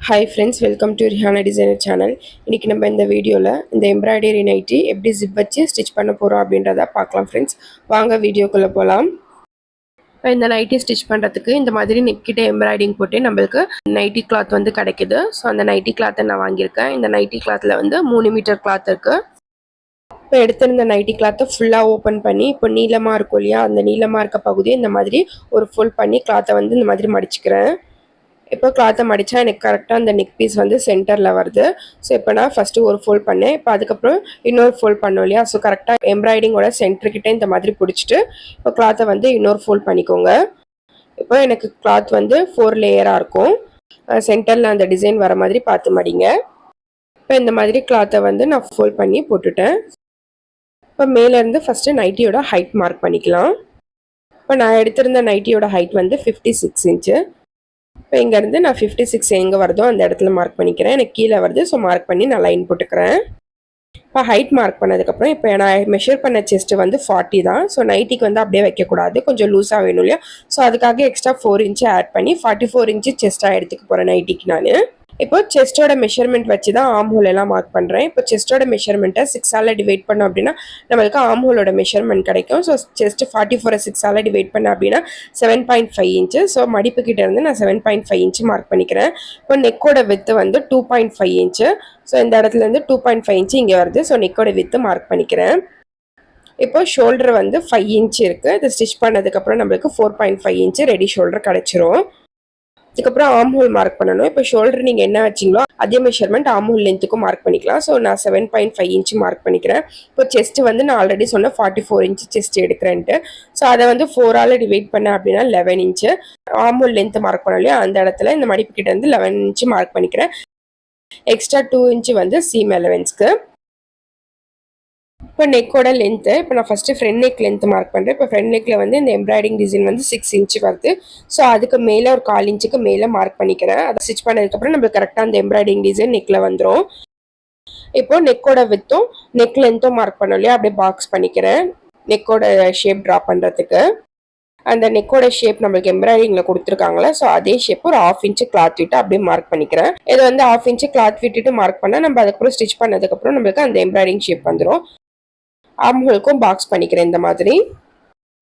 Hi friends, welcome to Rihanna Designer channel. இன்னைக்கு நம்ம இந்த வீடியோல இந்த எம்ப்ராய்டரி நைட்டி எப்படி ஜிப் வச்சு ஸ்டிச் பண்ண போறோம் அப்படின்றத பார்க்கலாம் फ्रेंड्स. வாங்க வீடியோக்குள்ள போலாம். இந்த நைட்டி ஸ்டிச் பண்றதுக்கு இந்த மாதிரி நெக் கிட்ட எம்ப்ராய்டிங் போட்டு நமக்கு நைட்டி கிளாத் வந்து கிடைக்குது. சோ அந்த நைட்டி கிளாத்தை நான் வாங்கியிருக்கேன். இந்த நைட்டி கிளாத்ல வந்து 3 மீட்டர் கிளாத் இருக்கு. இப்போ எடுத்திருந்த நைட்டி கிளாத்தை ஃபுல்லாக ஓப்பன் பண்ணி இப்போ நீளமாக இருக்கும் இல்லையா, அந்த நீளமாக இருக்க பகுதியை இந்த மாதிரி ஒரு ஃபுல் பண்ணி கிளாத்தை வந்து இந்த மாதிரி மடிச்சுக்கிறேன். இப்போ கிளாத்தை மடித்தா எனக்கு கரெக்டாக அந்த நெக் பீஸ் வந்து சென்டரில் வருது. ஸோ இப்போ நான் ஃபஸ்ட்டு ஒரு ஃபோல்ட் பண்ணேன். இப்போ அதுக்கப்புறம் இன்னொரு ஃபோல்ட் பண்ணோம் இல்லையா, ஸோ கரெக்டாக எம்ப்ராய்டிங்கோட சென்டர்கிட்ட இந்த மாதிரி பிடிச்சிட்டு இப்போ கிளாத்தை வந்து இன்னொரு ஃபோல்ட் பண்ணிக்கோங்க. இப்போ எனக்கு கிளாத் வந்து 4 லேயராக இருக்கும். சென்டரில் அந்த டிசைன் வர மாதிரி பார்த்து மடிங்க. இப்போ இந்த மாதிரி கிளாத்தை வந்து நான் ஃபோல்ட் பண்ணி போட்டுட்டேன். இப்போ மேலேருந்து ஃபஸ்ட்டு நைட்டியோட ஹைட் மார்க் பண்ணிக்கலாம். இப்போ நான் எடுத்திருந்த நைட்டியோட ஹைட் வந்து 56 இன்ச்சு. இப்போ இங்கேருந்து நான் 56 எங்கே வருதோ அந்த இடத்துல மார்க் பண்ணிக்கிறேன். எனக்கு கீழே வருது, ஸோ மார்க் பண்ணி நான் லைன் போட்டுக்கிறேன். இப்போ ஹைட் மார்க் பண்ணதுக்கப்புறம் இப்போ நான் மெஷர் பண்ண செஸ்ட்டு வந்து 40 தான். ஸோ நைட்டிக்கு வந்து அப்படியே வைக்கக்கூடாது, கொஞ்சம் லூஸாக வேணும் இல்லையா, ஸோ அதுக்காக எக்ஸ்ட்ரா 4 இன்ச்சு ஆட் பண்ணி 44 இன்ச்சு செஸ்ட்டாக எடுத்துக்க போகிறேன் நைட்டிக்கு நான். இப்போ செஸ்டோட மெஷர்மெண்ட் வச்சு தான் ஆம் ஹோல் எல்லாம் மார்க் பண்ணுறேன். இப்போ செஸ்டோட மெஷர்மெண்ட்டை 6ஆல் டிவைட் பண்ணோம் அப்படின்னா நம்மளுக்கு ஆம் ஹோலோட மெஷர்மெண்ட் கிடைக்கும். ஸோ செஸ்ட் 44 6ஆல் டிவைட் பண்ண அப்படின்னா 7.5 இன்ச்சு. ஸோ மடிப்பு கிட்ட இருந்து நான் 7.5 இன்ச்சு மார்க் பண்ணிக்கிறேன். இப்போ நெக்கோட வித்து வந்து 2.5 இன்ச்சு. ஸோ இந்த இடத்துல இருந்து 2.5 இன்ச்சு இங்கே வருது. ஸோ நெக்கோட வித்து மார்க் பண்ணிக்கிறேன். இப்போ ஷோல்டர் வந்து 5 இன்ச்சு இருக்குது. இதை ஸ்டிச் பண்ணதுக்கப்புறம் நம்மளுக்கு 4.5 இன்ச்சு ரெடி ஷோல்டர் கிடச்சிரும். அதுக்கப்புறம் ஆம் ஹோல் மார்க் பண்ணணும். இப்போ ஷோல்டர் நீங்கள் என்ன வச்சிங்களோ அதே மெஷர்மெண்ட் ஆம் ஹோல் லென்த்துக்கும் மார்க் பண்ணிக்கலாம். ஸோ நான் 7.5 இன்ச்சு மார்க் பண்ணிக்கிறேன். இப்போ செஸ்ட் வந்து நான் ஆல்ரெடி சொன்ன 44 இன்ச்சு செஸ்ட் எடுக்கிறேன்ட்டு. ஸோ அதை வந்து 4ஆல் டிவைட் பண்ணேன் அப்படின்னா 11 இன்ச்சு. ஆம் ஹோல் லென்த்து மார்க் பண்ணோம் இல்லையா, அந்த இடத்துல இந்த மடிப்பு கிட்ட வந்து 11 இன்ச்சு மார்க் பண்ணிக்கிறேன். எக்ஸ்ட்ரா 2 இன்ச்சு வந்து சீம் அலவன்ஸ்க்கு. இப்போ நெக்கோட லென்த்து இப்போ நான் first front neck length mark பண்ணுறேன். இப்போ ஃப்ரண்ட் நெக்கில் வந்து இந்த எம்ப்ராய்டிங் டிசைன் வந்து 6 இன்ச்சு வருது. ஸோ அதுக்கு மேலே ஒரு 1/4 இன்ச்சுக்கு மேலே மார்க் பண்ணிக்கிறேன். அதை ஸ்டிச் பண்ணதுக்கப்புறம் நம்மளுக்கு கரெக்டாக அந்த எம்ப்ராய்டிங் டிசைன் நெக்கில் வந்துடும். இப்போ நெக்கோட வித்தும் நெக் லென்த்தும் மார்க் பண்ணோம் இல்லையா, அப்படியே பாக்ஸ் பண்ணிக்கிறேன் நெக்கோட ஷேப் ட்ரா பண்ணுறதுக்கு. அந்த நெக்கோட ஷேப் நம்மளுக்கு எம்ப்ராய்டிங்கில் கொடுத்துருக்காங்களே, ஸோ அதே ஷேப் ஒரு 1/2 இன்ச்சு கிளாத் விட்டு அப்படியே மார்க் பண்ணிக்கிறேன். இதை வந்து 1/2 இன்ச்சு கிளாத் விட்டுட்டு மார்க் பண்ணால் நம்ம அதுக்கப்புறம் ஸ்டிச் பண்ணதுக்கப்புறம் நம்மளுக்கு அந்த எம்ப்ராய்டிங் ஷேப் வந்துடும். ஆம் ஹோலுக்கும் பாக்ஸ் பண்ணிக்கிறேன் இந்த மாதிரி.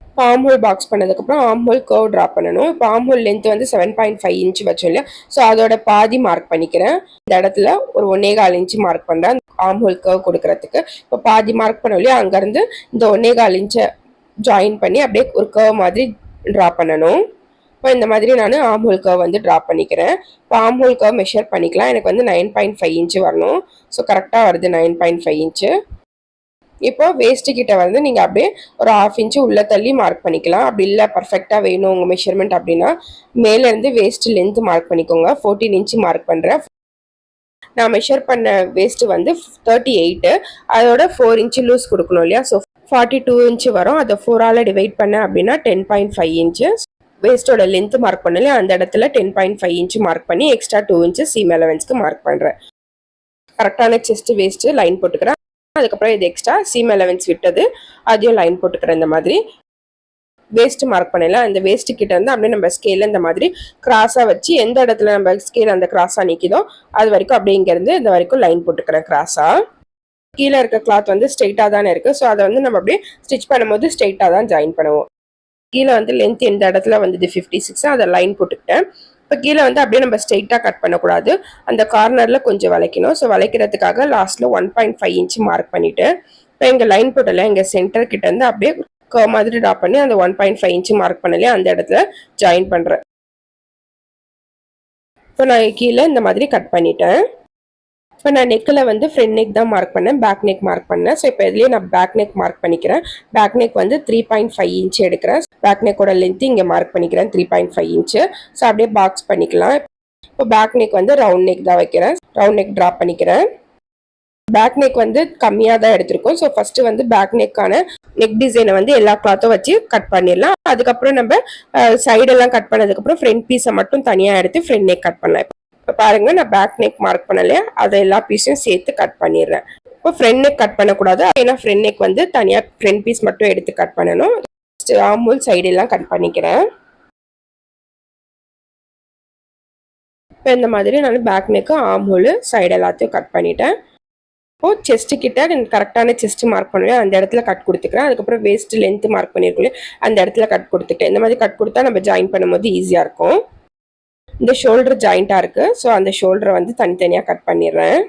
இப்போ ஆம் ஹோல் பாக்ஸ் பண்ணதுக்கப்புறம் ஆம் ஹோல் கர்வ் ட்ரா பண்ணணும். இப்போ ஆம் ஹோல் லென்த் வந்து 7.5 இன்ச்சு வச்சோம் இல்லையா, ஸோ அதோட பாதி மார்க் பண்ணிக்கிறேன். இந்த இடத்துல ஒரு 1.25 இன்ச்சு மார்க் பண்ணுறேன் ஆம் ஹோல் கர்வ் கொடுக்கறதுக்கு. இப்போ பாதி மார்க் பண்ணோம் இல்லையா, அங்கேருந்து இந்த 1.25 இன்ச்சை ஜாயின் பண்ணி அப்படியே ஒரு கர்வ் மாதிரி ட்ரா பண்ணணும். இப்போ இந்த மாதிரி நான் ஆம் ஹோல் கர்வ் வந்து ட்ரா பண்ணிக்கிறேன். இப்போ ஆம் ஹோல் கர்வ் மெஷர் பண்ணிக்கலாம். எனக்கு வந்து 9.5 இன்ச்சு வரணும். ஸோ கரெக்டாக வருது 9.5 இன்ச்சு. இப்போ வேஸ்ட் கிட்ட வந்து நீங்க அப்படியே ஒரு 1/2 இன்ச்சு உள்ள தள்ளி மார்க் பண்ணிக்கலாம். அப்படி இல்லை பர்ஃபெக்டா வேணும் உங்க மெஷர்மெண்ட் அப்படின்னா மேல இருந்து வேஸ்ட் லென்த் மார்க் பண்ணிக்கோங்க. 14 இன்ச்சு மார்க் பண்றேன். நான் மெஷர் பண்ண வேஸ்ட் வந்து 38. அதோட 4 இன்ச்சு லூஸ் கொடுக்கணும் இல்லையா, ஸோ 42 இன்ச்சு வரும். அதை 4ஆல் டிவைட் பண்ண அப்படின்னா 10.5 இன்ச்சு. வேஸ்டோட லென்த் மார்க் பண்ணல அந்த இடத்துல 10.5 இன்ச்சு மார்க் பண்ணி எக்ஸ்ட்ரா 2 இன்ச்சு சீம் அலவன்ஸ்க்கு மார்க் பண்றேன். கரெக்டான செஸ்ட் வேஸ்ட் லைன் போட்டுக்கிறேன். அதுக்கப்புறம் இது எக்ஸ்ட்ரா சீம் அலவன்ஸ் விட்டது அதையும் லைன் போட்டுக்கிறேன். இந்த மாதிரி வேஸ்ட் மார்க் பண்ணல அந்த வேஸ்ட் கிட்ட இருந்து அப்படியே நம்ம ஸ்கேல இந்த மாதிரி கிராஸா வச்சு எந்த இடத்துல நம்ம ஸ்கேல் அந்த கிராஸா நிற்கிதோ அது வரைக்கும் அப்படியே இங்க இருந்து இந்த வரைக்கும் லைன் போட்டுக்கிறேன் கிராஸா. கீழே இருக்க கிளாத் வந்து ஸ்ட்ரெயிட்டா தானே இருக்கு, ஸோ அதை வந்து நம்ம அப்படியே ஸ்டிச் பண்ணும்போது ஸ்ட்ரெயிட்டா தான் ஜாயின் பண்ணுவோம். கீழே வந்து லென்த் எந்த இடத்துல வந்து 56 அதை லைன் போட்டுக்கிட்டேன். இப்போ கீழே வந்து அப்படியே நம்ம ஸ்ட்ரெயிட்டாக கட் பண்ணக்கூடாது, அந்த கார்னரில் கொஞ்சம் வளைக்கணும். ஸோ வளைக்கிறதுக்காக லாஸ்ட்டில் 1.5 இன்ச்சு மார்க் பண்ணிவிட்டு இப்போ எங்கள் லைன் போட்டல எங்கள் சென்டர் கிட்ட இருந்து அப்படியே கர்வ் மாதிரி ட்ரா பண்ணி அந்த 1.5 இன்ச்சு மார்க் பண்ணலையே அந்த இடத்துல ஜாயின் பண்ணுறேன். இப்போ நான் கீழே இந்த மாதிரி கட் பண்ணிட்டேன். இப்போ நான் நெக்கில் வந்து ஃப்ரண்ட் நெக் தான் மார்க் பண்ணேன், பேக் நெக் மார்க் பண்ணேன். ஸோ இப்போ இதுலேயே நான் பேக் நெக் மார்க் பண்ணிக்கிறேன். பேக் நெக் வந்து 3.5 இன்ச்சு எடுக்கிறேன். பேக் நெக்கோட லென்த் இங்கே மார்க் பண்ணிக்கிறேன் 3.5 இன்ச்சு. ஸோ அப்படியே பாக்ஸ் பண்ணிக்கலாம். இப்போ பேக் நெக் வந்து ரவுண்ட் நெக் தான் வைக்கிறேன். ரவுண்ட் நெக் ட்ரா பண்ணிக்கிறேன். பேக் நெக் வந்து கம்மியாக தான் எடுத்திருக்கோம். ஸோ ஃபர்ஸ்ட் வந்து பேக் நெக்கான நெக் டிசைனை வந்து எல்லா கிளாத்தும் வச்சு கட் பண்ணிடலாம். அதுக்கப்புறம் நம்ம சைடெல்லாம் கட் பண்ணதுக்கப்புறம் ஃப்ரண்ட் பீஸை மட்டும் தனியாக எடுத்து ஃப்ரண்ட் நெக் கட் பண்ணலாம். இப்போ பாருங்க நான் பேக் நெக் மார்க் பண்ணலையா, அதை எல்லா பீஸையும் சேர்த்து கட் பண்ணிடுறேன். இப்போ ஃப்ரண்ட் நெக் கட் பண்ணக்கூடாது, ஏன்னா ஃப்ரண்ட் நெக் வந்து தனியாக ஃப்ரண்ட் பீஸ் மட்டும் எடுத்து கட் பண்ணணும். ஆம் ஹோல் சைடு எல்லாம் கட் பண்ணிக்கிறேன். இப்போ இந்த மாதிரி நான் back neck arm hole side எல்லாத்தையும் கட் பண்ணிட்டேன். இப்போது செஸ்ட்டு கிட்ட கரெக்டான செஸ்ட் மார்க் பண்ணுவேன், அந்த இடத்துல கட் கொடுத்துக்கிறேன். அதுக்கப்புறம் வேஸ்ட் லென்த்து மார்க் பண்ணியிருக்கோம், அந்த இடத்துல கட் கொடுத்துட்டேன். இந்த மாதிரி கட் கொடுத்தா நம்ம ஜாயின் பண்ணும்போது ஈஸியாக இருக்கும். இந்த ஷோல்டர் ஜாயிண்ட்டாக இருக்குது, ஸோ அந்த ஷோல்டரை வந்து தனித்தனியாக கட் பண்ணிடுறேன்.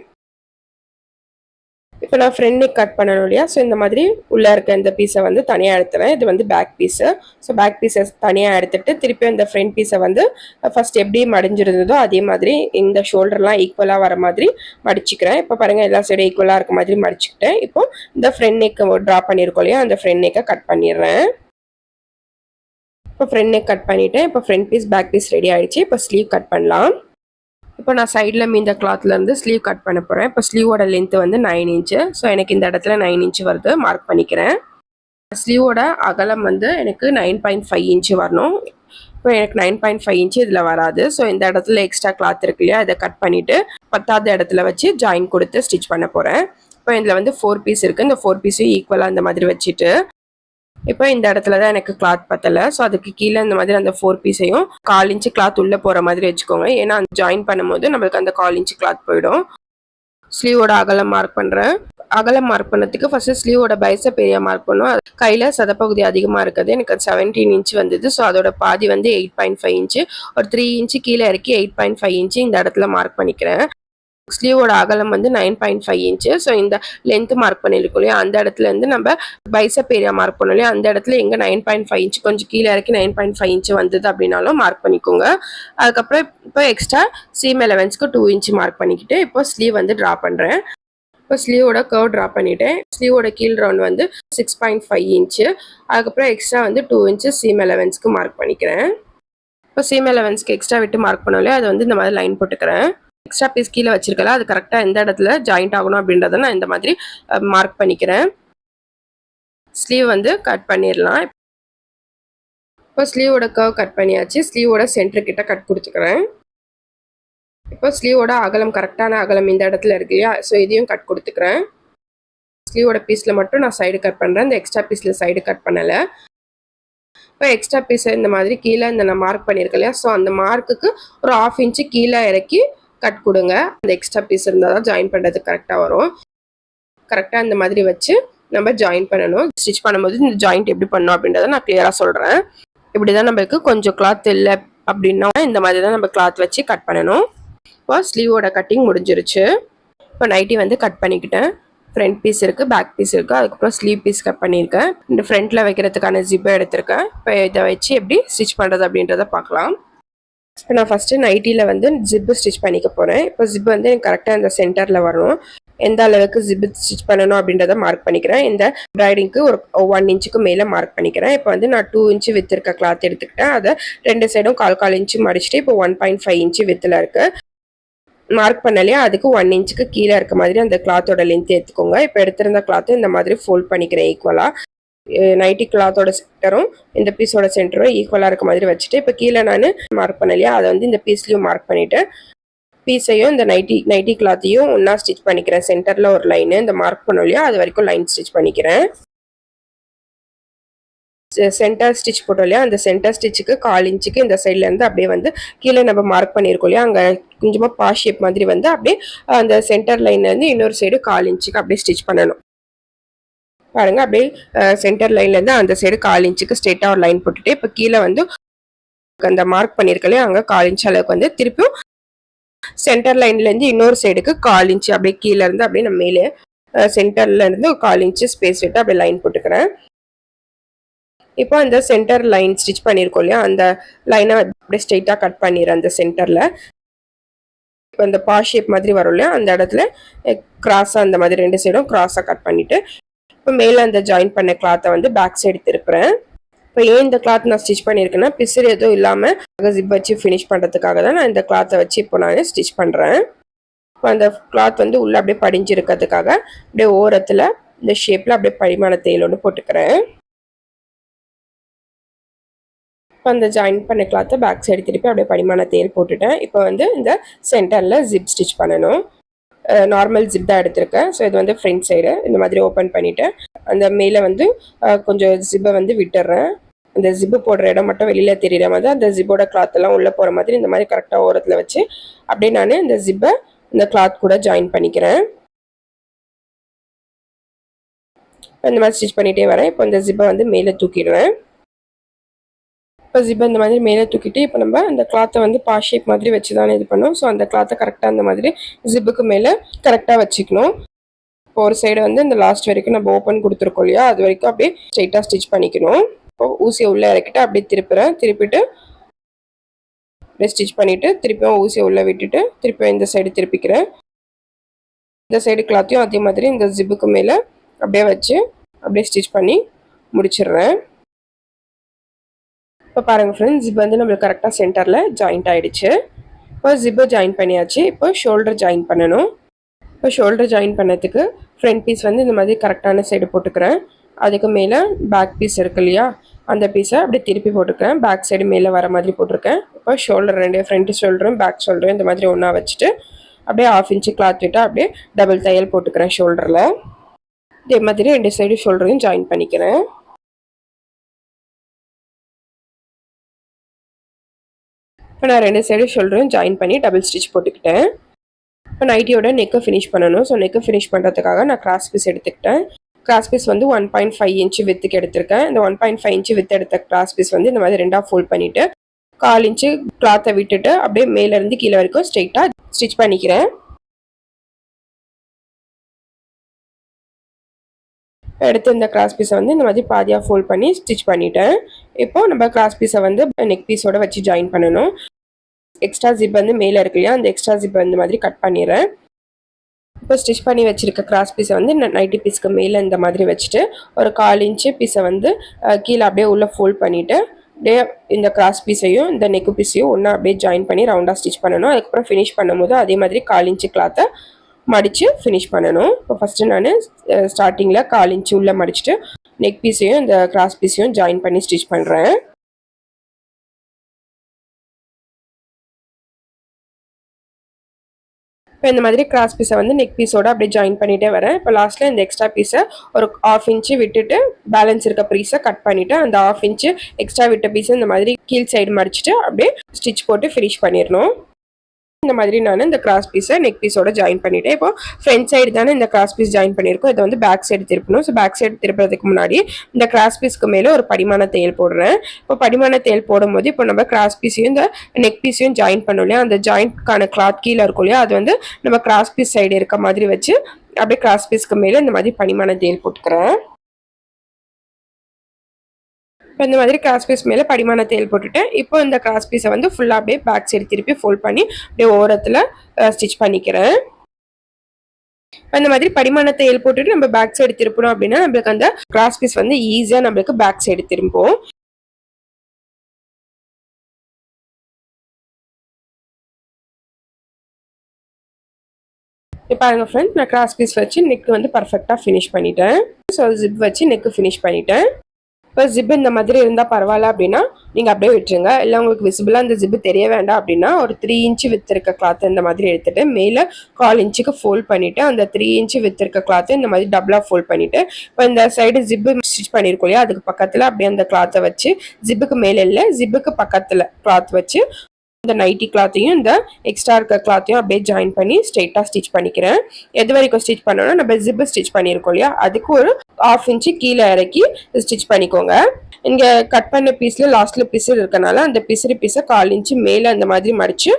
இப்போ நான் ஃப்ரண்ட் நெக் கட் பண்ணணும் இல்லையா, ஸோ இந்த மாதிரி உள்ளே இருக்க இந்த பீஸை வந்து தனியாக எடுத்துறேன். இது வந்து பேக் பீஸு. ஸோ பேக் பீஸை தனியாக எடுத்துகிட்டு திருப்பி இந்த ஃப்ரண்ட் பீஸை வந்து ஃபஸ்ட் எப்படி மடிஞ்சிருந்ததோ அதே மாதிரி இந்த ஷோல்டர்லாம் ஈக்குவலாக வர மாதிரி மடிச்சுக்கிறேன். இப்போ பாருங்கள், எல்லா சைடும் ஈக்குவலாக இருக்க மாதிரி மடிச்சுக்கிட்டேன். இப்போ இந்த ஃப்ரண்ட் நெக்கை ட்ரா பண்ணியிருக்கோம் இல்லையா, அந்த ஃப்ரண்ட் நெக்கை கட் பண்ணிடுறேன். இப்போ ஃப்ரண்ட் நெக் கட் பண்ணிவிட்டேன். இப்போ front piece back piece ready ஆகிடுச்சு. இப்போ ஸ்லீவ் கட் பண்ணலாம். இப்போ நான் சைடில் மீந்த கிளாத்லேருந்து ஸ்லீவ் கட் பண்ண போகிறேன். இப்போ ஸ்லீவோட லென்த்து வந்து 9 இன்ச்சு. ஸோ எனக்கு இந்த இடத்துல 9 இன்ச்சு வருது, மார்க் பண்ணிக்கிறேன். ஸ்லீவோட அகலம் வந்து எனக்கு 9.5 இன்ச்சு வரணும். இப்போ எனக்கு 9.5 இன்ச்சு இதில் வராது. ஸோ இந்த இடத்துல எக்ஸ்ட்ரா கிளாத் இருக்கு இல்லையா, இதை கட் பண்ணிவிட்டு 10வது இடத்துல வச்சு ஜாயின் கொடுத்து ஸ்டிச் பண்ண போகிறேன். இப்போ இதில் வந்து 4 பீஸ் இருக்குது. இந்த 4 பீஸையும் ஈக்குவலாக இந்த மாதிரி வச்சுட்டு இப்போ இந்த இடத்துல தான் எனக்கு கிளாத் பத்தலை. ஸோ அதுக்கு கீழே இந்த மாதிரி அந்த 4 பீஸையும் 1/4 இன்ச்சு கிளாத் உள்ளே போகிற மாதிரி வச்சுக்கோங்க. ஏன்னா அந்த ஜாயின் பண்ணும்போது நம்மளுக்கு அந்த 1/4 இன்ச்சு கிளாத் போயிடும். ஸ்லீவோட அகலம் மார்க் பண்ணுறேன். அகலம் மார்க் பண்ணதுக்கு ஃபஸ்ட்டு ஸ்லீவோட பைசப் ஏரியா மார்க் பண்ணும். கையில் சதப்பகுதி அதிகமாக இருக்குது, எனக்கு 17 இன்ச்சு வந்தது. ஸோ அதோட பாதி வந்து 8.5 இன்ச்சு. ஒரு 3 இன்ச்சு கீழே இறக்கி 8.5 இன்ச்சு இந்த இடத்துல மார்க் பண்ணிக்கிறேன். ஸ்லீவோட அகலம் வந்து 9.5 இன்ச்சு. ஸோ இந்த லென்த் மார்க் பண்ணியிருக்கோம் இல்லையா, அந்த இடத்துல இருந்து நம்ம பைசப் ஏரியா மார்க் பண்ணோம் இல்லையா, அந்த இடத்துல எங்கே 9.5 இன்ச்சு கொஞ்சம் கீழே இறக்கி 9.5 இன்ச்சு வந்தது அப்படின்னாலும் மார்க் பண்ணிக்கோங்க. அதுக்கப்புறம் இப்போ எக்ஸ்ட்ரா சீம் எலவன்ஸ்க்கு 2 இன்ச்சு மார்க் பண்ணிக்கிட்டு இப்போ ஸ்லீவ் வந்து ட்ரா பண்ணுறேன். இப்போ ஸ்லீவோட கர்வ் ட்ரா பண்ணிவிட்டேன். ஸ்லீவோட கீழ் ரவுண்ட் வந்து 6.5 இன்ச்சு. அதுக்கப்புறம் எக்ஸ்ட்ரா வந்து 2 இன்ச்சு சீம் எலவன்ஸ்க்கு மார்க் பண்ணிக்கிறேன். இப்போ சீம் எலவன்ஸ்க்கு எக்ஸ்ட்ரா விட்டு மார்க் பண்ணோம் இல்லையா, அதை வந்து இந்த மாதிரி லைன் போட்டுக்கிறேன். எக்ஸ்ட்ரா பீஸ் கீழே வச்சிருக்கல, அது கரெக்டாக எந்த இடத்துல ஜாயிண்ட் ஆகணும் அப்படின்றத நான் இந்த மாதிரி மார்க் பண்ணிக்கிறேன். ஸ்லீவ் வந்து கட் பண்ணிடலாம். இப்போ ஸ்லீவோட கர்வ் கட் பண்ணியாச்சு. ஸ்லீவோட சென்டர் கிட்ட கட் கொடுத்துக்கிறேன். இப்போ ஸ்லீவோட அகலம் கரெக்டான அகலம் இந்த இடத்துல இருக்கு இல்லையா, ஸோ இதையும் கட் கொடுத்துக்கிறேன். ஸ்லீவோட பீஸில் மட்டும் நான் சைடு கட் பண்ணுறேன், இந்த எக்ஸ்ட்ரா பீஸில் சைடு கட் பண்ணலை. இப்போ எக்ஸ்ட்ரா பீஸை இந்த மாதிரி கீழே இந்த நான் மார்க் பண்ணியிருக்கேன் இல்லையா, ஸோ அந்த மார்க்குக்கு ஒரு 1/2 இன்ச்சு கீழே இறக்கி கட் கொடுங்க. அந்த எக்ஸ்ட்ரா பீஸ் இருந்தால் தான் ஜாயின் பண்ணுறதுக்கு கரெக்டாக வரும். கரெக்டாக இந்த மாதிரி வச்சு நம்ம ஜாயின் பண்ணணும். ஸ்டிச் பண்ணும்போது இந்த ஜாயிண்ட் எப்படி பண்ணணும் அப்படின்றத நான் கிளியராக சொல்கிறேன். இப்படி தான் நம்மளுக்கு கொஞ்சம் கிளாத் இல்லை அப்படின்னா இந்த மாதிரி தான் நம்ம கிளாத் வச்சு கட் பண்ணணும். இப்போ ஸ்லீவோட கட்டிங் முடிஞ்சிருச்சு. இப்போ நைட்டி வந்து கட் பண்ணிக்கிட்டேன். ஃப்ரண்ட் பீஸ் இருக்குது, பேக் பீஸ் இருக்குது, அதுக்கப்புறம் ஸ்லீவ் பீஸ் கட் பண்ணியிருக்கேன். இந்த ஃப்ரண்ட்டில் வைக்கிறதுக்கான ஜிப்பை எடுத்திருக்கேன். இப்போ இதை வச்சு எப்படி ஸ்டிச் பண்ணுறது அப்படின்றத பார்க்கலாம். இப்போ நான் ஃபஸ்ட்டு நைட்டியில் வந்து ஜிப்பு ஸ்டிச் பண்ணிக்க போகிறேன். இப்போ ஜிப்பு வந்து எனக்கு கரெக்டாக இந்த சென்டரில் வரணும். எந்த அளவுக்கு ஜிப்பு ஸ்டிச் பண்ணணும் அப்படின்றத மார்க் பண்ணிக்கிறேன். இந்த ப்ரைடிங்க்கு ஒரு 1 இன்ச்சுக்கு மேலே மார்க் பண்ணிக்கிறேன். இப்போ வந்து நான் 2 இன்ச்சு வித் இருக்க கிளாத் எடுத்துக்கிட்டேன். அதை 2 சைடும் 1/4 இன்ச்சு மடிச்சுட்டு இப்போ 1.5 இன்ச்சு வித்தில் இருக்குது. மார்க் பண்ணலையா, அதுக்கு 1 இன்ச்சுக்கு கீழே இருக்க மாதிரி அந்த கிளாத்தோட லென்த் எடுத்துக்கோங்க. இப்போ எடுத்திருந்த கிளாத்தை இந்த மாதிரி ஃபோல்ட் பண்ணிக்கிறேன் ஈக்குவலாக. நைட்டி கிளாத்தோட சென்டரும் இந்த பீஸோட சென்டரும் ஈக்குவலாக இருக்க மாதிரி வச்சுட்டு இப்போ கீழே நான் மார்க் பண்ணலையா, அதை வந்து இந்த பீஸ்லையும் மார்க் பண்ணிவிட்டு பீஸையும் இந்த நைட்டி கிளாத்தையும் ஒன்றா ஸ்டிச் பண்ணிக்கிறேன். சென்டரில் ஒரு லைனு இந்த மார்க் பண்ணோம் இல்லையா, அது வரைக்கும் லைன் ஸ்டிச் பண்ணிக்கிறேன். சென்டர் ஸ்டிச் போட்டோம் இல்லையா, அந்த சென்டர் ஸ்டிச்சுக்கு 1/4 இன்ச்சுக்கு இந்த சைட்லேருந்து அப்படியே வந்து கீழே நம்ம மார்க் பண்ணியிருக்கோம் இல்லையா, அங்கே கொஞ்சமாக பாஸ் ஷேப் மாதிரி வந்து அப்படியே அந்த சென்டர் லைன்லேருந்து இன்னொரு சைடு 1/4 இன்ச்சுக்கு அப்படியே ஸ்டிச் பண்ணணும். பாருங்க, அப்படியே சென்டர் லைன்லேருந்து அந்த சைடு 1/4 இன்ச்சுக்கு ஸ்ட்ரெயிட்டாக ஒரு லைன் போட்டுட்டு இப்போ கீழே வந்து அந்த மார்க் பண்ணியிருக்கலையே அங்கே 1/4 இன்ச் அளவுக்கு வந்து திருப்பியும் சென்டர் லைன்லேருந்து இன்னொரு சைடுக்கு 1/4 இன்ச்சு அப்படியே கீழே இருந்து அப்படியே நம்ம மேலே சென்டர்லேருந்து 1/4 இன்ச்சு ஸ்பேஸ் விட்டு அப்படியே லைன் போட்டுக்கிறேன். இப்போ அந்த சென்டர் லைன் ஸ்டிச் பண்ணியிருக்கோம் இல்லையா, அந்த லைனை அப்படியே ஸ்ட்ரெயிட்டாக கட் பண்ணிடுறேன். அந்த சென்டரில் இப்போ அந்த பாஸ் ஷேப் மாதிரி வரும் இல்லையா, அந்த இடத்துல கிராஸாக அந்த மாதிரி 2 சைடும் கிராஸாக கட் பண்ணிவிட்டு இப்போ மேலே அந்த ஜாயின் பண்ண கிளாத்தை வந்து பேக் சைடு திருப்புறேன். இப்போ ஏன் இந்த கிளாத் நான் ஸ்டிச் பண்ணியிருக்கேன்னா, பிசுறு எதுவும் இல்லாமல் ஜிப் வச்சு ஃபினிஷ் பண்ணுறதுக்காக தான் நான் இந்த கிளாத்தை வச்சு இப்போ நான் ஸ்டிச் பண்ணுறேன். இப்போ அந்த கிளாத் வந்து உள்ளே அப்படியே படிஞ்சிருக்கிறதுக்காக அப்படியே ஓரத்தில் இந்த ஷேப்பில் அப்படியே பரிமாண தையல் ஒன்று போட்டுக்கிறேன். இப்போ அந்த ஜாயின் பண்ண கிளாத்தை பேக் சைடு திருப்பி அப்படியே பரிமாண தையல் போட்டுட்டேன். இப்போ வந்து இந்த சென்டரில் ஜிப் ஸ்டிச் பண்ணணும். நார்மல் ஜிப் தான் எடுத்திருக்கேன். ஸோ இது வந்து ஃப்ரண்ட் சைடு இந்த மாதிரி ஓப்பன் பண்ணிவிட்டு அந்த மேலே வந்து கொஞ்சம் ஜிப்பை வந்து விட்டுடுறேன். அந்த ஜிப்பு போடுற இடம் மட்டும் வெளியில் தெரியிற மாதிரி அந்த ஜிப்போட கிளாத் எல்லாம் உள்ளே போகிற மாதிரி இந்த மாதிரி கரெக்டாக ஓரத்தில் வச்சு அப்படியே நான் இந்த ஜிப்பை இந்த கிளாத் கூட ஜாயின் பண்ணிக்கிறேன். இந்த மாதிரி ஸ்டிச் பண்ணிகிட்டே வரேன். இப்போ இந்த ஜிப்பை வந்து மேலே தூக்கிடுறேன். இப்போ ஜிப்பை இந்த மாதிரி மேலே தூக்கிட்டு இப்போ நம்ம அந்த கிளாத்தை வந்து பாஸ் ஷேப் மாதிரி வச்சு தானே இது பண்ணோம். ஸோ அந்த கிளாத்தை கரெக்டாக அந்த மாதிரி ஜிப்புக்கு மேலே கரெக்டாக வச்சுக்கணும். இப்போ ஒரு சைடு வந்து இந்த லாஸ்ட் வரைக்கும் நம்ம ஓப்பன் கொடுத்துருக்கோம் இல்லையா, அது வரைக்கும் அப்படியே ஸ்ட்ரைட்டாக ஸ்டிச் பண்ணிக்கணும். இப்போ ஊசியை உள்ளே இறக்கிட்டு அப்படியே திருப்புறேன். திருப்பிட்டு அப்படியே ஸ்டிச் பண்ணிவிட்டு திருப்பியும் ஊசியை உள்ளே விட்டுட்டு திருப்பியும் இந்த சைடு திருப்பிக்கிறேன். இந்த சைடு கிளாத்தையும் அதே மாதிரி இந்த ஜிப்புக்கு மேலே அப்படியே வச்சு அப்படியே ஸ்டிச் பண்ணி முடிச்சிடுறேன். இப்போ பாருங்கள் ஃப்ரெண்ட்ஸ், ஜிப் வந்து நம்மளுக்கு கரெக்டாக சென்டரில் ஜாயிண்ட் ஆகிடுச்சு. இப்போ ஜிப்பை ஜாயின் பண்ணியாச்சு. இப்போ ஷோல்டர் ஜாயின் பண்ணணும். இப்போ ஷோல்டர் ஜாயின் பண்ணதுக்கு ஃப்ரண்ட் பீஸ் வந்து இந்த மாதிரி கரெக்டான சைடு போட்டுக்கிறேன். அதுக்கு மேலே பேக் பீஸ் இருக்கு இல்லையா, அந்த பீஸை அப்படியே திருப்பி போட்டுக்கிறேன். பேக் சைடு மேலே வர மாதிரி போட்டிருக்கேன். இப்போ ஷோல்டர் ரெண்டு ஃப்ரண்ட் ஷோல்டரும் பேக் ஷோல்டரும் இந்த மாதிரி ஒன்றா வச்சுட்டு அப்படியே 1/2 இன்ச்சு கிளாத் விட்டு அப்படியே டபுள் தையல் போட்டுக்கிறேன் ஷோல்டரில். இதே மாதிரி 2 சைடு ஷோல்டரையும் ஜாயின் பண்ணிக்கிறேன். இப்போ நான் 2 சைடு ஷோல்டரும் ஜாயின் பண்ணி டபுள் ஸ்டிச் போட்டுக்கிட்டேன். இப்போ நைட்டியோட நெக்கை ஃபினிஷ் பண்ணணும். ஸோ நெக்கை ஃபினிஷ் பண்ணுறதுக்காக நான் கிராஸ் பீஸ் எடுத்துக்கிட்டேன். கிராஸ் பீஸ் வந்து 1.5 இன்ச்சு வித்துக்கு எடுத்திருக்கேன். இந்த 1.5 இன்ச்சு வித்து எடுத்த கிராஸ் பீஸ் வந்து இந்த மாதிரி 2ஆக ஃபோல்ட் பண்ணிவிட்டு 1/4 இன்ச்சு கிளாத்தை விட்டுட்டு அப்படியே மேலேருந்து கீழே வரைக்கும் ஸ்ட்ரெயிட்டாக ஸ்டிச் பண்ணிக்கிறேன். எடுத்து இந்த கிராஸ் பீஸை வந்து இந்த மாதிரி பாதியாக ஃபோல்ட் பண்ணி ஸ்டிச் பண்ணிட்டேன். இப்போது நம்ம கிராஸ் பீஸை வந்து நெக் பீஸோட வச்சு ஜாயின் பண்ணணும். எக்ஸ்ட்ரா ஜிப் வந்து மேலே இருக்கு இல்லையா, அந்த எக்ஸ்ட்ரா ஜிப்பை இந்த மாதிரி கட் பண்ணிடுறேன். இப்போ ஸ்டிச் பண்ணி வச்சுருக்க கிராஸ் பீஸை வந்து நைட்டி பீஸ்க்கு மேலே இந்த மாதிரி வச்சுட்டு ஒரு 1/4 இன்ச்சு பீஸை வந்து கீழே அப்படியே உள்ளே ஃபோல்ட் பண்ணிவிட்டு அப்படியே இந்த கிராஸ் பீஸையும் இந்த நெக்கு பீஸையும் ஒன்றா அப்படியே ஜாயின் பண்ணி ரவுண்டாக ஸ்டிச் பண்ணணும். அதுக்கப்புறம் ஃபினிஷ் பண்ணும்போது அதே மாதிரி 1/4 இன்ச்சு கிளாத்தை மடித்து ஃபினிஷ் பண்ணணும். இப்போ ஃபஸ்ட்டு நான் ஸ்டார்டிங்கில் 1/4 இன்ச்சு உள்ளே மடிச்சுட்டு நெக் பீஸையும் இந்த கிராஸ் பீஸையும் ஜாயின் பண்ணி ஸ்டிச் பண்ணுறேன். இப்போ இந்த மாதிரி கிராஸ் பீஸை வந்து நெக் பீஸோட அப்படியே ஜாயின் பண்ணிகிட்டே வரேன். இப்போ லாஸ்ட்டில் இந்த எக்ஸ்ட்ரா பீஸை ஒரு 1/2 இன்ச்சு விட்டுட்டு பேலன்ஸ் இருக்க பீஸை கட் பண்ணிவிட்டு அந்த 1/2 இன்ச்சு எக்ஸ்ட்ரா விட்ட பீஸை இந்த மாதிரி கீழ் சைடு மடிச்சுட்டு அப்படியே ஸ்டிச் போட்டு ஃபினிஷ் பண்ணிடணும். இந்த மாதிரி நான் இந்த கிராஸ் பீஸை நெக் பீஸோட ஜாயின் பண்ணிவிட்டேன். இப்போ ஃப்ரண்ட் சைடு தானே இந்த கிராஸ் பீஸ் ஜாயின் பண்ணியிருக்கோம், இதை வந்து பேக் சைடு திருப்பணும். ஸோ பேக் சைடு திருப்புறதுக்கு முன்னாடி இந்த கிராஸ் பீஸ்க்கு மேலே ஒரு படிமான தையல் போடுறேன். இப்போ படிமான தையல் போடும்போது இப்போ நம்ம கிராஸ் பீஸையும் இந்த நெக் பீஸையும் ஜாயின் பண்ணோம் இல்லையா, அந்த ஜாயிண்ட்கான கிளாத் கீழே இருக்கும் இல்லையா, அது வந்து நம்ம கிராஸ் பீஸ் சைடு இருக்க மாதிரி வச்சு அப்படியே கிராஸ் பீஸ்க்கு மேலே இந்த மாதிரி படிமான தையல் போட்டுக்கிறேன். இப்போ இந்த மாதிரி கிராஸ் பீஸ் மேலே படிமான தையல் போட்டுட்டேன். இப்போ இந்த கிராஸ் பீஸை வந்து ஃபுல்லாக அப்படியே பேக் சைடு திருப்பி ஃபோல்ட் பண்ணி அப்படியே ஓரத்தில் ஸ்டிச் பண்ணிக்கிறேன். அந்த மாதிரி படிமான தையல் போட்டுட்டு நம்ம பேக் சைடு திருப்பணும் அப்படின்னா நம்மளுக்கு அந்த கிராஸ் பீஸ் வந்து ஈஸியாக நம்மளுக்கு பேக் சைடு திரும்பும். இப்போ பாருங்க ஃப்ரெண்ட்ஸ், நான் கிராஸ் பீஸ் வச்சு நெக் வந்து பர்ஃபெக்டாக ஃபினிஷ் பண்ணிட்டேன். ஸோ ஜிப் வச்சு நெக்கு ஃபினிஷ் பண்ணிட்டேன். இப்போ ஜிப் இந்த மாதிரி இருந்தால் பரவாயில்ல அப்படின்னா நீங்கள் அப்படியே விட்டுருங்க. இல்லை உங்களுக்கு விசிபிளாக இந்த ஜிப்பு தெரிய வேண்டாம் அப்படின்னா ஒரு 3 இன்ச்சு வித்து இருக்க கிளாத்தை இந்த மாதிரி எடுத்துகிட்டு மேலே 1/4 இன்ச்சுக்கு ஃபோல்ட் பண்ணிவிட்டு அந்த 3 இன்ச்சு வித்து இருக்க கிளாத்தை இந்த மாதிரி டபுளாக ஃபோல்ட் பண்ணிவிட்டு இப்போ இந்த சைடு ஜிப்பு ஸ்டிச் பண்ணியிருக்கோம் இல்லையா, அதுக்கு பக்கத்தில் அப்படியே அந்த கிளாத்தை வச்சு ஜிப்புக்கு மேலே இல்லை ஜிப்புக்கு பக்கத்தில் கிளாத் வச்சு இந்த நைட்டி கிளாத்தையும் இந்த எக்ஸ்ட்ரா இருக்க கிளாத்தையும் அப்படியே ஜாயின் பண்ணி ஸ்ட்ரெயிட்டாக ஸ்டிச் பண்ணிக்கிறேன். எது வரைக்கும் ஸ்டிச் பண்ணோன்னா நம்ம ஜிப்பு ஸ்டிச் பண்ணியிருக்கோம் இல்லையா, அதுக்கு ஒரு 1/2 இன்ச்சு கீழே இறக்கி ஸ்டிச் பண்ணிக்கோங்க. இங்கே கட் பண்ண பீஸில் லாஸ்ட்டில் பிசுறு இருக்கனால அந்த பிசுறு பீஸை 1/4 இன்ச்சு மேலே அந்த மாதிரி மடித்து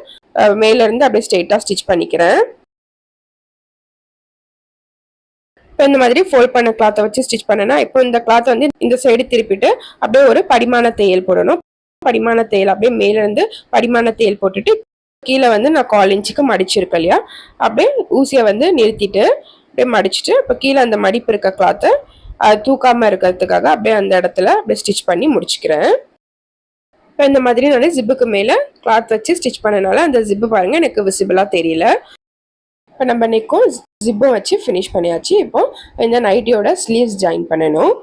மேலேருந்து அப்படியே ஸ்ட்ரெயிட்டாக ஸ்டிச் பண்ணிக்கிறேன். இப்போ இந்த மாதிரி ஃபோல்ட் பண்ண கிளாத்தை வச்சு ஸ்டிச் பண்ணேன்னா இப்போ இந்த கிளாத்தை வந்து இந்த சைடு திருப்பிட்டு அப்படியே ஒரு படிமான தையல் போடணும். படிமான தையல் அப்படியே மேலேருந்து படிமான தையல் போட்டுட்டு கீழே வந்து நான் 1/4 இன்ச்சுக்கு மடிச்சிருக்கேன் இல்லையா, அப்படியே ஊசியை வந்து நிறுத்திட்டு அப்படியே மடிச்சுட்டு இப்போ கீழே அந்த மடிப்பு இருக்க கிளாத்தை தூக்காமல் இருக்கிறதுக்காக அப்படியே அந்த இடத்துல அப்படியே ஸ்டிச் பண்ணி முடிச்சுக்கிறேன். இப்போ இந்த மாதிரி நான் ஜிப்புக்கு மேலே கிளாத் வச்சு ஸ்டிச் பண்ணனால அந்த ஜிப்பு பாருங்கள் எனக்கு விசிபிளாக தெரியல. இப்போ நம்ம நெக்கும் ஜிப்பும் வச்சு ஃபினிஷ் பண்ணியாச்சு. இப்போ இந்த நைட்டியோட ஸ்லீவ்ஸ் ஜாயின் பண்ணணும்.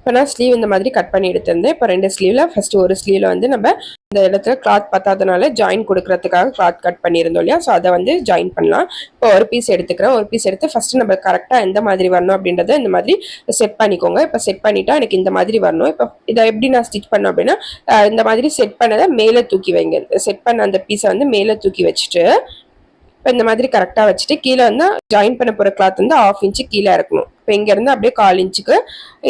இப்போ நான் ஸ்லீவ் இந்த மாதிரி கட் பண்ணி எடுத்திருந்தேன். இப்போ 2 ஸ்லீவில் ஃபஸ்ட்டு ஒரு ஸ்லீவில் வந்து நம்ம இந்த இடத்துல கிளாத் பத்தாதனால ஜாயின் கொடுக்கறதுக்காக கிளாத் கட் பண்ணியிருந்தோம் இல்லையா, ஸோ அதை வந்து ஜாயின் பண்ணலாம். இப்போ ஒரு பீஸ் எடுத்துக்கிறேன். ஒரு பீஸ் எடுத்து ஃபஸ்ட்டு நம்ம கரெக்டாக எந்த மாதிரி வரணும் அப்படின்றத இந்த மாதிரி செட் பண்ணிக்கோங்க. இப்போ செட் பண்ணிட்டா எனக்கு இந்த மாதிரி வரணும். இப்போ இதை எப்படி நான் ஸ்டிச் பண்ணோம் அப்படின்னா, இந்த மாதிரி செட் பண்ணதை மேலே தூக்கி வைங்க. செட் பண்ண அந்த பீஸை வந்து மேலே தூக்கி வச்சுட்டு இப்போ இந்த மாதிரி கரெக்டாக வச்சுட்டு கீழே வந்து ஜாயின் பண்ண போகிற கிளாத் வந்து 1/2 இன்ச்சு கீழே இருக்கணும். இப்போ இங்கேருந்து அப்படியே 1/4 இன்ச்சுக்கு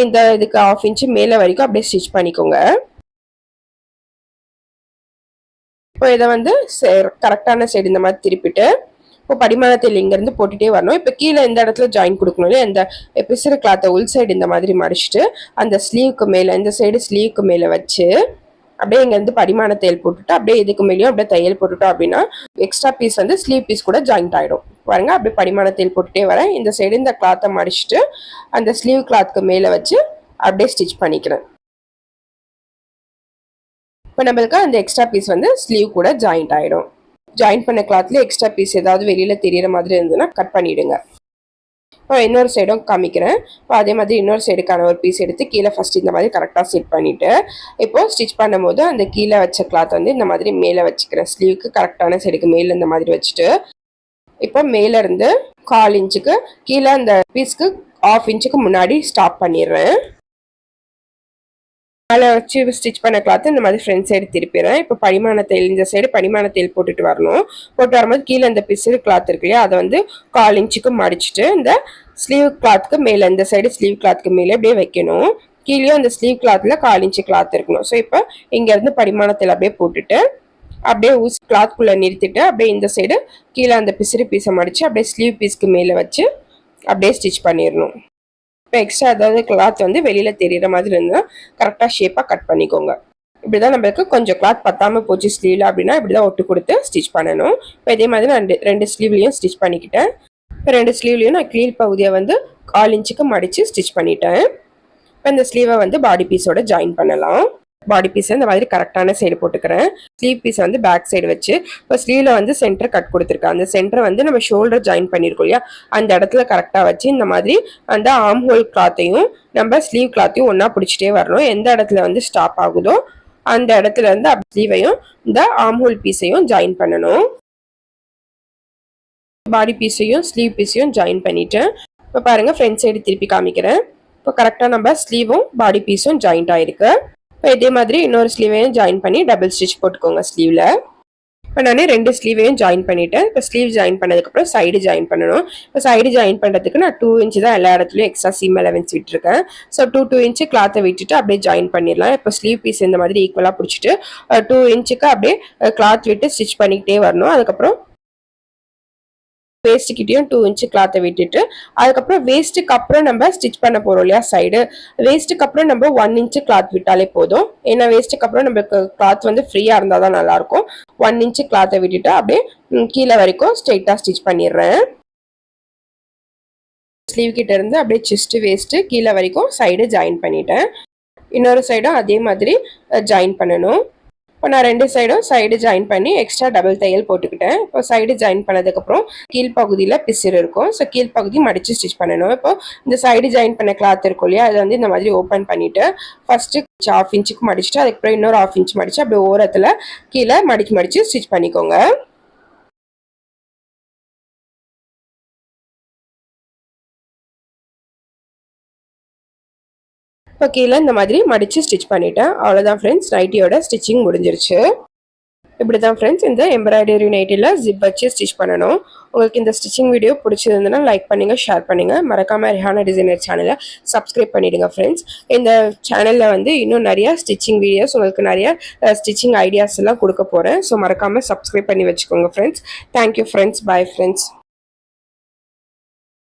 இந்த இதுக்கு 1/2 இன்ச்சு மேலே வரைக்கும் அப்படியே ஸ்டிச் பண்ணிக்கோங்க. இப்போ இதை வந்து கரெக்டான சைடு இந்த மாதிரி திருப்பிட்டு இப்போ படிமானத்தில் இங்கேருந்து போட்டுகிட்டே வரணும். இப்போ கீழே இந்த இடத்துல ஜாயின் கொடுக்கணும் இல்லையா, இந்த பிசுறு கிளாத்தை உள் சைடு இந்த மாதிரி மடிச்சுட்டு அந்த ஸ்லீவுக்கு மேலே இந்த சைடு ஸ்லீவுக்கு மேலே வச்சு அப்படியே இங்கேருந்து படிமான தையல் போட்டுட்டு அப்படியே இதுக்கு மேலேயும் அப்படியே தையல் போட்டுட்டோம் அப்படின்னா எக்ஸ்ட்ரா பீஸ் வந்து ஸ்லீவ் பீஸ் கூட ஜாயிண்ட் ஆகிடும். பாருங்க, அப்படியே படிமான தையல் போட்டுட்டே வரேன். இந்த சைடு இந்த கிளாத்தை மடிச்சுட்டு அந்த ஸ்லீவ் கிளாத்துக்கு மேலே வச்சு அப்படியே ஸ்டிச் பண்ணிக்கிறேன். இப்போ நம்மளுக்கு அந்த எக்ஸ்ட்ரா பீஸ் வந்து ஸ்லீவ் கூட ஜாயிண்ட் ஆகிடும். ஜாயின் பண்ண கிளாத்ல எக்ஸ்ட்ரா பீஸ் ஏதாவது வெளியில் தெரியிற மாதிரி இருந்ததுன்னா கட் பண்ணிவிடுங்க. இப்போ இன்னொரு சைடும் காமிக்கிறேன். இப்போ அதே மாதிரி இன்னொரு சைடுக்கான ஒரு பீஸ் எடுத்து கீழே ஃபஸ்ட் இந்த மாதிரி கரெக்டாக செட் பண்ணிவிட்டு இப்போது ஸ்டிச் பண்ணும்போது அந்த கீழே வச்ச கிளாத் வந்து இந்த மாதிரி மேலே வச்சுக்கிறேன். ஸ்லீவுக்கு கரெக்டான சைடுக்கு மேலே இந்த மாதிரி வச்சுட்டு இப்போ மேலேருந்து 1/4 இன்ச்சுக்கு கீழே அந்த பீஸ்க்கு 1/2 இன்ச்சுக்கு முன்னாடி ஸ்டாப் பண்ணிடுறேன். மேலே வச்சு ஸ்டிச் பண்ண கிளாத்து இந்த மாதிரி ஃப்ரண்ட் சைடு திருப்பிடுறேன். இப்போ படிமான தையல் இந்த சைடு படிமான தையல் போட்டுட்டு வரணும். போட்டு வரும்போது கீழே இந்த பிசு கிளாத் இருக்கு இல்லையா, அதை வந்து 1/4 இன்ச்சுக்கு மடிச்சுட்டு இந்த ஸ்லீவ் கிளாத்துக்கு மேலே இந்த சைடு ஸ்லீவ் கிளாத்துக்கு மேலே அப்படியே வைக்கணும். கீழேயும் அந்த ஸ்லீவ் கிளாத்தில் 1/4 இன்ச்சு கிளாத் இருக்கணும். ஸோ இப்போ இங்கேருந்து படிமானத்தில் அப்படியே போட்டுட்டு அப்படியே ஊசி கிளாத்குள்ளே நிறுத்திட்டு அப்படியே இந்த சைடு கீழே அந்த பிசுறு பீஸை மடித்து அப்படியே ஸ்லீவ் பீஸ்க்கு மேலே வச்சு அப்படியே ஸ்டிச் பண்ணிடணும். இப்போ எக்ஸ்ட்ரா ஏதாவது கிளாத் வந்து வெளியில் தெரிகிற மாதிரி இருந்தால் கரெக்டாக ஷேப்பாக கட் பண்ணிக்கோங்க. இப்படி தான் நம்மளுக்கு கொஞ்சம் கிளாத் பத்தாமல் போச்சு ஸ்லீவில் அப்படின்னா இப்படி தான் ஒட்டு கொடுத்து ஸ்டிச் பண்ணணும். இப்போ இதே மாதிரி நான் ரெண்டு ஸ்லீவ்லேயும் ஸ்டிச் பண்ணிக்கிட்டேன். இப்போ 2 ஸ்லீவ்லேயும் நான் கீழ் பகுதியை வந்து 1/4 இன்ச்சுக்கு மடித்து ஸ்டிச் பண்ணிட்டேன். இப்போ இந்த ஸ்லீவை வந்து பாடி பீஸோட ஜாயின் பண்ணலாம். பாடி பீஸை இந்த மாதிரி கரெக்டான சைடு போட்டுக்கிறேன். ஸ்லீவ் பீஸை வந்து பேக் சைடு வச்சு இப்போ ஸ்லீவில் வந்து சென்டர் கட் கொடுத்துருக்கேன். அந்த சென்டரை வந்து நம்ம ஷோல்டர் ஜாயின் பண்ணியிருக்கோம் இல்லையா, அந்த இடத்துல கரெக்டாக வச்சு இந்த மாதிரி அந்த ஆர்ம் ஹோல் கிளாத்தையும் நம்ம ஸ்லீவ் கிளாத்தையும் ஒன்றா பிடிச்சிட்டே வரணும். எந்த இடத்துல வந்து ஸ்டாப் ஆகுதோ அந்த இடத்துல இருந்து ஸ்லீவையும் இந்த ஆர்ம் ஹோல் பீஸையும் ஜாயின் பண்ணணும். பாடி பீஸையும் ஸ்லீவ் பீஸையும் ஜாயின் பண்ணிவிட்டேன். இப்போ பாருங்கள், ஃப்ரண்ட் சைடு திருப்பி காமிக்கிறேன். இப்போ கரெக்டாக நம்ம ஸ்லீவும் பாடி பீஸும் ஜாயிண்ட் ஆகிருக்கு. இப்போ இதே மாதிரி இன்னொரு ஸ்லீவையும் ஜாயின் பண்ணி டபுள் ஸ்டிச் போட்டுக்கோங்க ஸ்லீவில். இப்போ நான் 2 ஸ்லீவையும் ஜாயின் பண்ணிவிட்டேன். இப்போ ஸ்லீவ் ஜாயின் பண்ணதுக்கப்புறம் சைடு ஜாயின் பண்ணணும். இப்போ சைடு ஜாயின் பண்ணுறதுக்கு நான் 2 இன்ச்சு தான் எல்லா இடத்துலையும் எக்ஸ்ட்ரா சீம் அலவன்ஸ் விட்டுருக்கேன். ஸோ 2 இன்ச்சு கிளாத்தை விட்டுட்டு அப்படியே ஜாயின் பண்ணிடலாம். இப்போ ஸ்லீவ் பீஸ் இந்த மாதிரி ஈக்குவலாக பிடிச்சிட்டு 2 இன்ச்சுக்கு அப்படியே கிளாத் விட்டு ஸ்டிச் பண்ணிக்கிட்டே வரணும். அதுக்கப்புறம் வேஸ்ட்டுக்கிட்டையும் 2 இன்ச்சு கிளாத்தை விட்டுட்டு அதுக்கப்புறம் வேஸ்ட்டுக்கு அப்புறம் நம்ம ஸ்டிச் பண்ண போகிறோம் இல்லையா சைடு, வேஸ்ட்டுக்கு அப்புறம் நம்ம 1 இன்ச்சு கிளாத் விட்டாலே போதும். ஏன்னா வேஸ்ட்டுக்கு அப்புறம் நம்மளுக்கு கிளாத் வந்து ஃப்ரீயாக இருந்தால் தான் நல்லாயிருக்கும். 1 இன்ச்சு கிளாத்தை விட்டுட்டு அப்படியே கீழே வரைக்கும் ஸ்ட்ரெயிட்டாக ஸ்டிச் பண்ணிடுறேன். ஸ்லீவ் கிட்ட இருந்து அப்படியே செஸ்ட் வேஸ்ட்டு கீழே வரைக்கும் சைடு ஜாயின் பண்ணிட்டேன். இன்னொரு சைடும் அதே மாதிரி ஜாயின் பண்ணணும். இப்போ நான் 2 சைடும் சைடு ஜாயின் பண்ணி எக்ஸ்ட்ரா டபுள் தையல் போட்டுக்கிட்டேன். இப்போ சைடு ஜாயின் பண்ணதுக்கப்புறம் கீழ்ப்பகுதியில் பிசிறு இருக்கும். ஸோ கீழ்ப்பகுதி மடித்து ஸ்டிச் பண்ணணும். இப்போ இந்த சைடு ஜாயின் பண்ண கிளாத் இருக்கும் இல்லையா, அதை வந்து இந்த மாதிரி ஓப்பன் பண்ணிவிட்டு ஃபஸ்ட்டு 1/2 இன்ச்சுக்கு மடிச்சுட்டு அதுக்கப்புறம் இன்னொரு 1/2 இன்ச் மடித்து அப்படியே ஓரத்தில் கீழே மடித்து ஸ்டிச் பண்ணிக்கோங்க. இப்போ கீழே இந்த மாதிரி மடித்து ஸ்டிச் பண்ணிட்டேன். அவ்வளோதான் ஃப்ரெண்ட்ஸ், நைட்டியோட ஸ்டிச்சிங் முடிஞ்சிருச்சு. இப்படி தான் ஃப்ரெண்ட்ஸ் இந்த எம்ப்ராய்டரி நைட்டியில் ஜிப் வச்சு ஸ்டிச் பண்ணணும். உங்களுக்கு இந்த ஸ்டிச்சிங் வீடியோ பிடிச்சிருந்ததுன்னா லைக் பண்ணுங்கள், ஷேர் பண்ணுங்கள். மறக்காமல் ரிஹானா டிசைனர் சேனலை சப்ஸ்கிரைப் பண்ணிவிடுங்க ஃப்ரெண்ட்ஸ். இந்த சேனலில் வந்து இன்னும் நிறையா ஸ்டிச்சிங் வீடியோஸ், உங்களுக்கு நிறைய ஸ்டிச்சிங் ஐடியாஸ் எல்லாம் கொடுக்க போகிறேன். ஸோ மறக்காமல் சப்ஸ்கிரைப் பண்ணி வச்சுக்கோங்க friends. Thank you friends. Bye friends.